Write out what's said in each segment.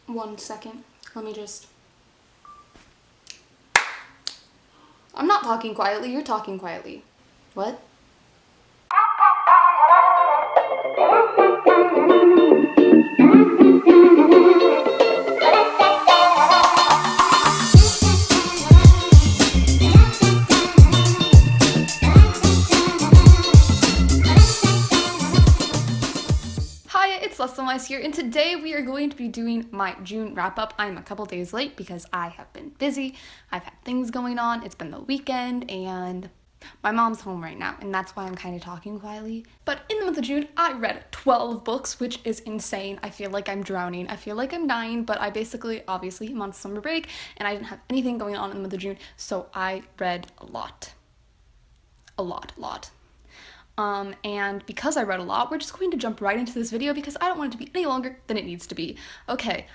1 second. Let me just... I'm not talking quietly, you're talking quietly. What? Here, and today we are going to be doing my June wrap-up. I'm a couple days late because I have been busy. I've had things going on. It's been the weekend and my mom's home right now, and that's why I'm kind of talking quietly. But in the month of June, I read 12 books, which is insane. I feel like I'm drowning. I feel like I'm dying, but I basically, obviously, I'm on summer break and I didn't have anything going on in the month of June, so I read a lot. A lot. And because I read a lot, we're just going to jump right into this video because I don't want it to be any longer than it needs to be. Okay.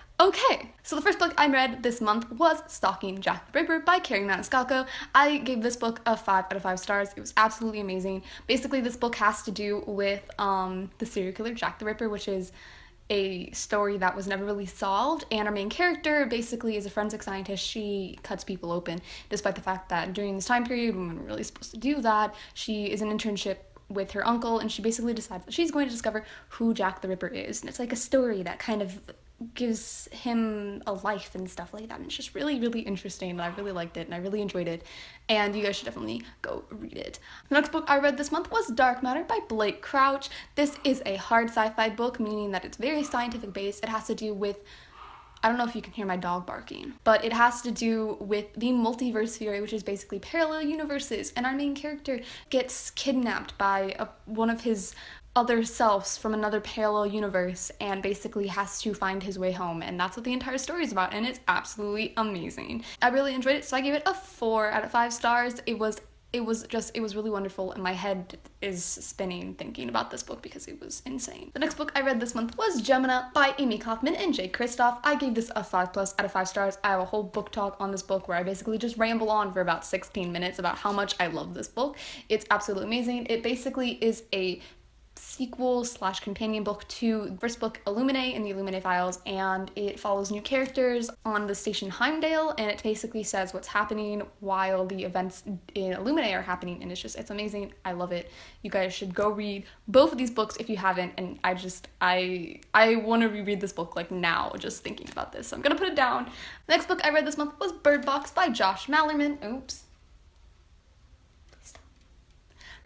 So the first book I read this month was Stalking, Jack the Ripper by Carrie Maniscalco. I gave this book a 5 out of 5 stars. It was absolutely amazing. Basically, this book has to do with the serial killer Jack the Ripper, which is a story that was never really solved, and our main character basically is a forensic scientist. She cuts people open, despite the fact that during this time period when we we're really supposed to do that, she is an internship with her uncle, and she basically decides that she's going to discover who Jack the Ripper is, and it's like a story that kind of gives him a life and stuff like that, and it's just really, really interesting, and I really liked it, and I really enjoyed it, and you guys should definitely go read it. The next book I read this month was Dark Matter by Blake Crouch. This is a hard sci-fi book, meaning that it's very scientific based. It has to do with, I don't know if you can hear my dog barking, but it has to do with the multiverse theory, which is basically parallel universes, and our main character gets kidnapped by one of his other selves from another parallel universe and basically has to find his way home, and that's what the entire story is about, and it's absolutely amazing. I really enjoyed it, so I gave it a 4 out of 5 stars. It was really wonderful, and my head is spinning thinking about this book because it was insane. The next book I read this month was GEMINA by Amy Kaufman and Jay Kristoff. I gave this a 5+ out of 5 stars. I have a whole book talk on this book where I basically just ramble on for about 16 minutes about how much I love this book. It's absolutely amazing. It basically is a sequel / companion book to the first book, Illuminae and the Illuminae Files, and it follows new characters on the station Heimdall, and it basically says what's happening while the events in Illuminae are happening, and it's amazing. I love it. You guys should go read both of these books if you haven't, and I want to reread this book like now, just thinking about this, so I'm gonna put it down. The next book I read this month was Bird Box by Josh Malerman. Oops.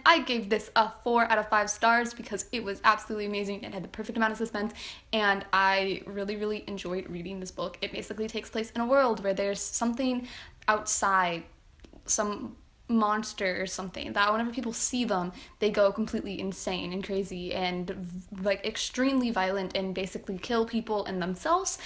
I gave this a 4 out of 5 stars because it was absolutely amazing. It had the perfect amount of suspense, and I really, really enjoyed reading this book. It basically takes place in a world where there's something outside, some monster or something, that whenever people see them, they go completely insane and crazy and like extremely violent and basically kill people and themselves.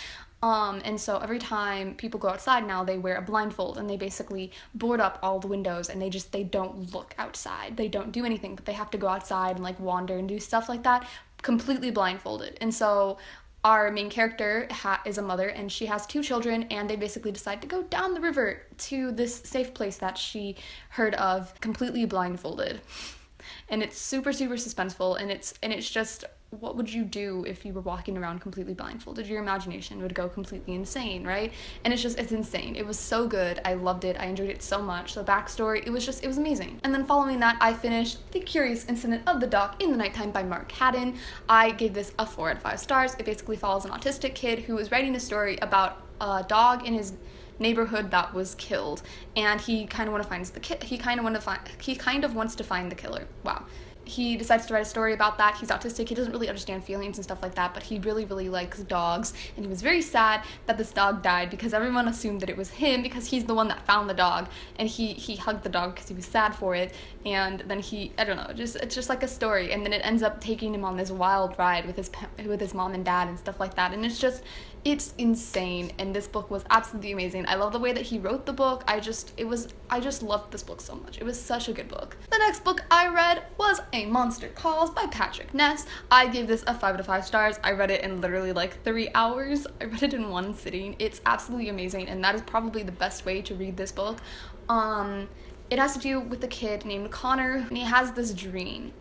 And so every time people go outside now, they wear a blindfold and they basically board up all the windows, and they don't look outside. They don't do anything, but they have to go outside and like wander and do stuff like that, completely blindfolded. And so our main character is a mother, and she has 2 children, and they basically decide to go down the river to this safe place that she heard of, completely blindfolded. And it's super, super suspenseful, and it's just, what would you do if you were walking around completely blindfolded? Your imagination would go completely insane, right? And it's insane. It was so good. I loved it. I enjoyed it so much. The backstory, it was amazing. And then following that, I finished The Curious Incident of the Dock in the Nighttime by Mark Haddon. I gave this a 4 out of 5 stars. It basically follows an autistic kid who is writing a story about a dog in his neighborhood that was killed, and he kind of wants to find the killer. Wow. He decides to write a story about that. He's autistic. He doesn't really understand feelings and stuff like that, but he really, really likes dogs, and he was very sad that this dog died because everyone assumed that it was him because he's the one that found the dog, and he hugged the dog because he was sad for it, and then I don't know, it's just like a story, and then it ends up taking him on this wild ride with his mom and dad and stuff like that, and it's insane, and this book was absolutely amazing. I love the way that he wrote the book. I just loved this book so much. It was such a good book. The next book I read was A Monster Calls by Patrick Ness. I gave this a 5 out of 5 stars. I read it in literally like 3 hours. I read it in one sitting. It's absolutely amazing, and that is probably the best way to read this book. It has to do with a kid named Connor, and he has this dream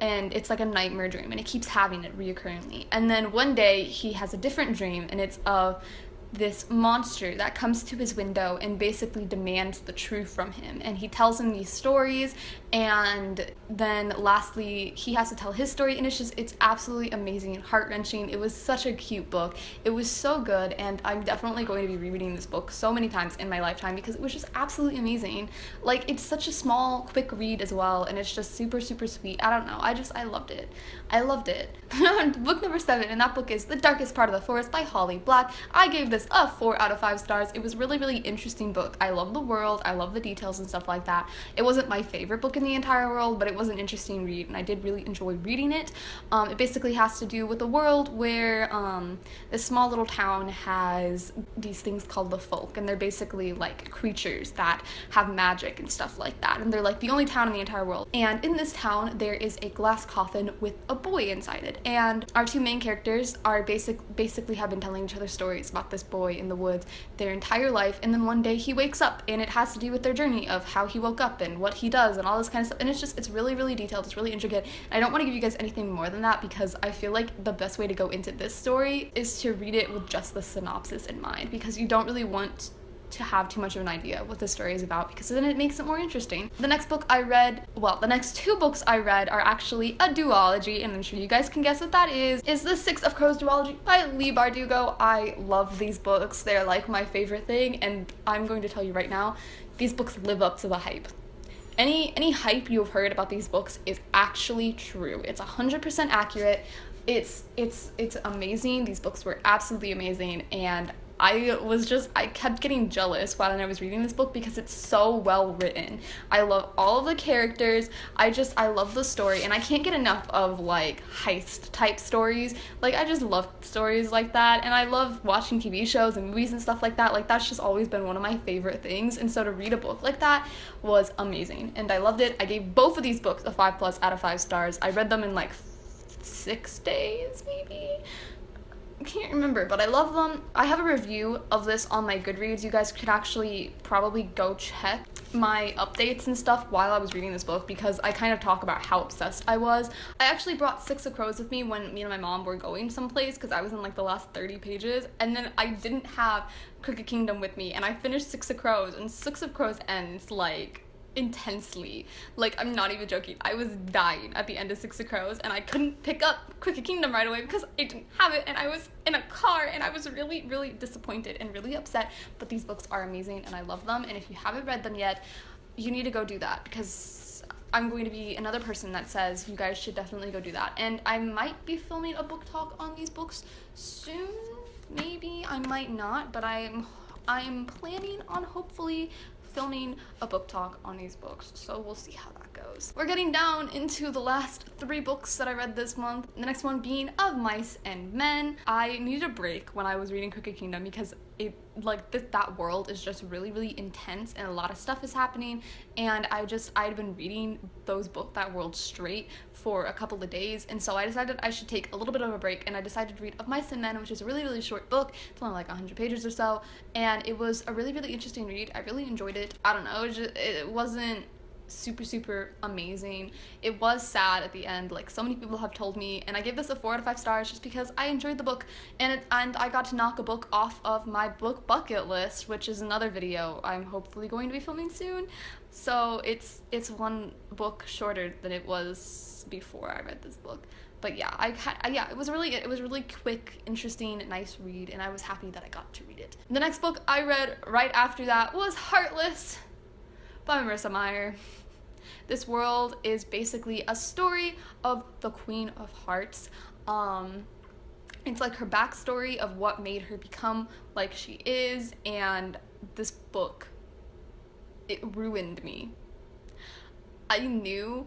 and it's like a nightmare dream, and it keeps having it reoccurringly. And then one day he has a different dream, and it's of this monster that comes to his window and basically demands the truth from him, and he tells him these stories, and then lastly he has to tell his story, and it's absolutely amazing and heart-wrenching. It was such a cute book. It was so good, and I'm definitely going to be rereading this book so many times in my lifetime because it was just absolutely amazing. Like, it's such a small, quick read as well, and it's just super, super sweet. I don't know, I loved it. I loved it. Book number 7, and that book is The Darkest Part of the Forest by Holly Black. I gave this a 4 out of 5 stars. It was really, really interesting book. I love the world, I love the details and stuff like that. It wasn't my favorite book in the entire world, but it was an interesting read, and I did really enjoy reading it. It basically has to do with a world where this small little town has these things called the folk, and they're basically like creatures that have magic and stuff like that, and they're like the only town in the entire world. And in this town there is a glass coffin with a boy inside it, and our two main characters are basically have been telling each other stories about this boy in the woods their entire life, and then one day he wakes up, and it has to do with their journey of how he woke up and what he does and all this kind of stuff. And it's really, really detailed, it's really intricate. I don't want to give you guys anything more than that because I feel like the best way to go into this story is to read it with just the synopsis in mind, because you don't really want to have too much of an idea what the story is about, because then it makes it more interesting. The next book I read, well, the next 2 books I read are actually a duology, and I'm sure you guys can guess what that is The Six of Crows duology by Leigh Bardugo. I love these books. They're like my favorite thing, and I'm going to tell you right now, these books live up to the hype. Any hype you've heard about these books is actually true. It's 100% accurate. It's amazing. These books were absolutely amazing, and I kept getting jealous while I was reading this book because it's so well written. I love all of the characters. I love the story, and I can't get enough of like heist type stories. Like, I just love stories like that, and I love watching TV shows and movies and stuff like that. Like, that's just always been one of my favorite things, and so to read a book like that was amazing, and I loved it. I gave both of these books a 5+ out of 5 stars. I read them in like 6 days maybe. I can't remember, but I love them. I have a review of this on my GOODREADS. You guys could actually probably go check my updates and stuff while I was reading this book, because I kind of talk about how obsessed I was. I actually brought Six of Crows with me when me and my mom were going someplace, because I was in like the last 30 pages, and then I didn't have Crooked Kingdom with me, and I finished Six of Crows, and Six of Crows ends like intensely. Like, I'm not even joking. I was dying at the end of Six of Crows, and I couldn't pick up Crooked Kingdom right away because I didn't have it, and I was in a car, and I was really, really disappointed and really upset. But these books are amazing, and I love them, and if you haven't read them yet, you need to go do that, because I'm going to be another person that says you guys should definitely go do that. And I might be filming a book talk on these books soon, maybe. I might not, but I'm planning on hopefully filming a book talk on these books, so we'll see how that goes. We're getting down into the last 3 books that I read this month, the next one being Of Mice and Men. I needed a break when I was reading Crooked Kingdom because that world is just really, really intense, and a lot of stuff is happening, and I'd been reading that world straight for a couple of days, and so I decided I should take a little bit of a break, and I decided to read Of Mice and Men, which is a really, really short book. It's only like 100 pages or so, and it was a really, really interesting read. I really enjoyed it. I don't know, it wasn't super, super amazing. It was sad at the end, like so many people have told me, and I give this a 4 out of 5 stars just because I enjoyed the book, and I got to knock a book off of my book bucket list, which is another video I'm hopefully going to be filming soon. So it's 1 book shorter than it was before I read this book. But yeah, it was really quick, interesting, nice read, and I was happy that I got to read it. The next book I read right after that was Heartless by Marissa Meyer. This world is basically a story of the Queen of Hearts. It's like her backstory of what made her become like she is, and this book, it ruined me. I knew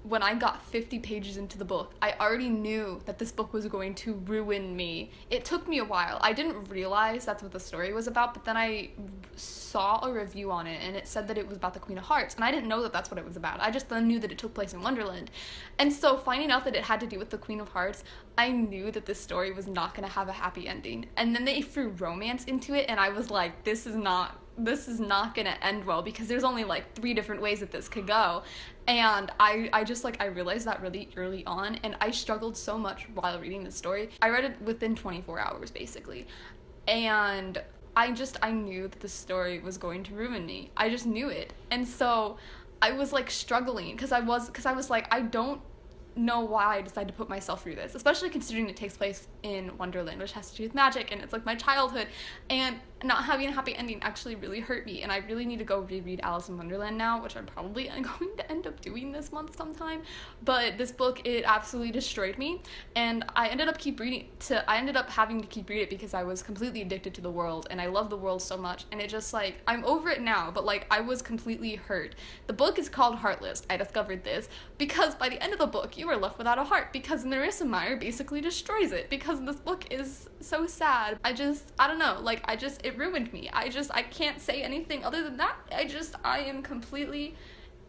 when I got 50 pages into the book, I already knew that this book was going to ruin me. It took me a while. I didn't realize that's what the story was about, but then I saw a review on it, and it said that it was about the Queen of Hearts, and I didn't know that that's what it was about. I just then knew that it took place in Wonderland. And so finding out that it had to do with the Queen of Hearts, I knew that this story was not going to have a happy ending. And then they threw romance into it, and I was like, this is not this is not gonna end well because there's only like 3 different ways that this could go. And I just like, I realized that really early on, and I struggled so much while reading the story. I read it within 24 hours basically, and I knew that the story was going to ruin me. I just knew it. And so I was like struggling because I was like, I don't know why I decided to put myself through this, especially considering it takes place in Wonderland, which has to do with magic, and it's like my childhood, and not having a happy ending actually really hurt me, and I really need to go reread Alice in Wonderland now, which I'm probably going to end up doing this month sometime. But this book, it absolutely destroyed me, and I ended up having to keep reading it because I was completely addicted to the world, and I love the world so much, and it just like, I'm over it now, but like, I was completely hurt. The book is called Heartless. I discovered this because by the end of the book you are left without a heart because Marissa Meyer basically destroys it, because this book is so sad. I don't know, like, it ruined me. I can't say anything other than that. I am completely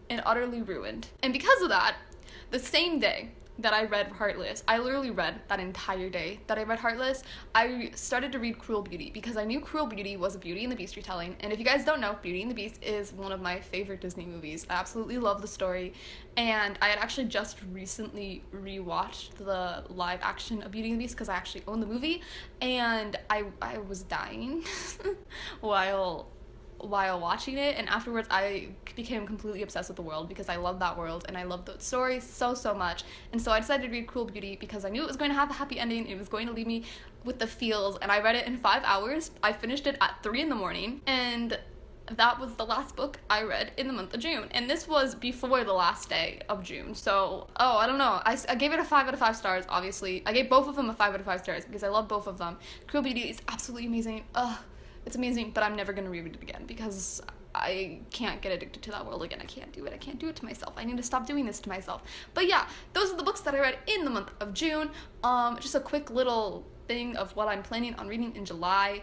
and utterly ruined. And because of that, the same day that I read Heartless, I literally read that entire day that I read Heartless, I started to read Cruel Beauty because I knew Cruel Beauty was a Beauty and the Beast retelling. And if you guys don't know, Beauty and the Beast is one of my favorite Disney movies. I absolutely love the story. And I had actually just recently rewatched the live action of Beauty and the Beast because I actually own the movie, and I was dying while watching it, and afterwards I became completely obsessed with the world because I love that world and I love the story so much. And so I decided to read Cruel Beauty because I knew it was going to have a happy ending. It was going to leave me with the feels, and I read it in 5 hours. I finished it at 3 in the morning, and that was the last book I read in the month of June, and this was before the last day of June. So, I don't know, I gave it a 5 out of 5 stars, obviously. I gave both of them a 5 out of 5 stars because I love both of them. Cruel Beauty is absolutely amazing. It's amazing, but I'm never gonna reread it again because I can't get addicted to that world again. I can't do it to myself. I need to stop doing this to myself. But yeah, those are the books that I read in the month of June. Just a quick little thing of what I'm planning on reading in July.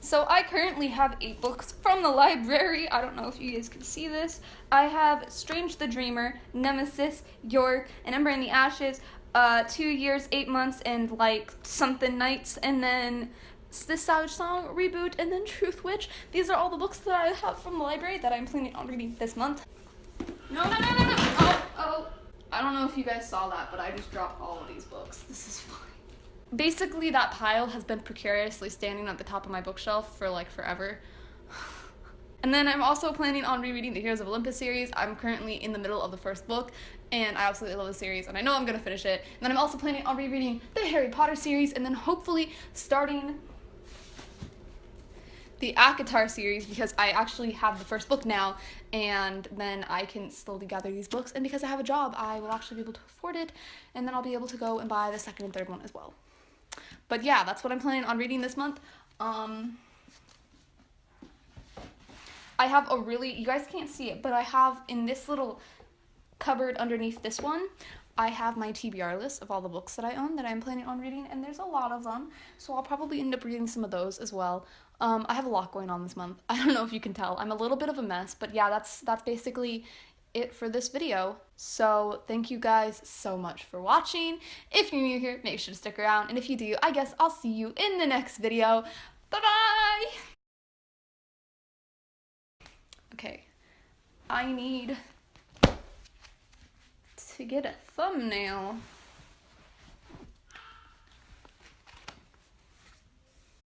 So I currently have 8 books from the library. I don't know if you guys can see this. I have Strange the Dreamer, Nemesis, York, An Ember in the Ashes, 2 years, 8 months, and like something nights, and then This Savage Song reboot, and then Truth Witch. These are all the books that I have from the library that I'm planning on reading this month. No. Oh. I don't know if you guys saw that, but I just dropped all of these books. This is fine. Basically, that pile has been precariously standing at the top of my bookshelf for like forever. And then I'm also planning on rereading the Heroes of Olympus series. I'm currently in the middle of the first book, and I absolutely love the series, and I know I'm gonna finish it. And then I'm also planning on rereading the Harry Potter series, and then hopefully starting the ACOTAR series because I actually have the first book now, and then I can slowly gather these books, and because I have a job, I will actually be able to afford it, and then I'll be able to go and buy the second and third one as well. But yeah, that's what I'm planning on reading this month. I have a really, you guys can't see it, but I have in this little cupboard underneath this one, I have my TBR list of all the books that I own that I'm planning on reading, and there's a lot of them, so I'll probably end up reading some of those as well. I have a lot going on this month. I don't know if you can tell. I'm a little bit of a mess, but yeah, that's basically it for this video. So thank you guys so much for watching. If you're new here, make sure to stick around, and if you do, I guess I'll see you in the next video. Bye-bye! Okay, I need to get a thumbnail.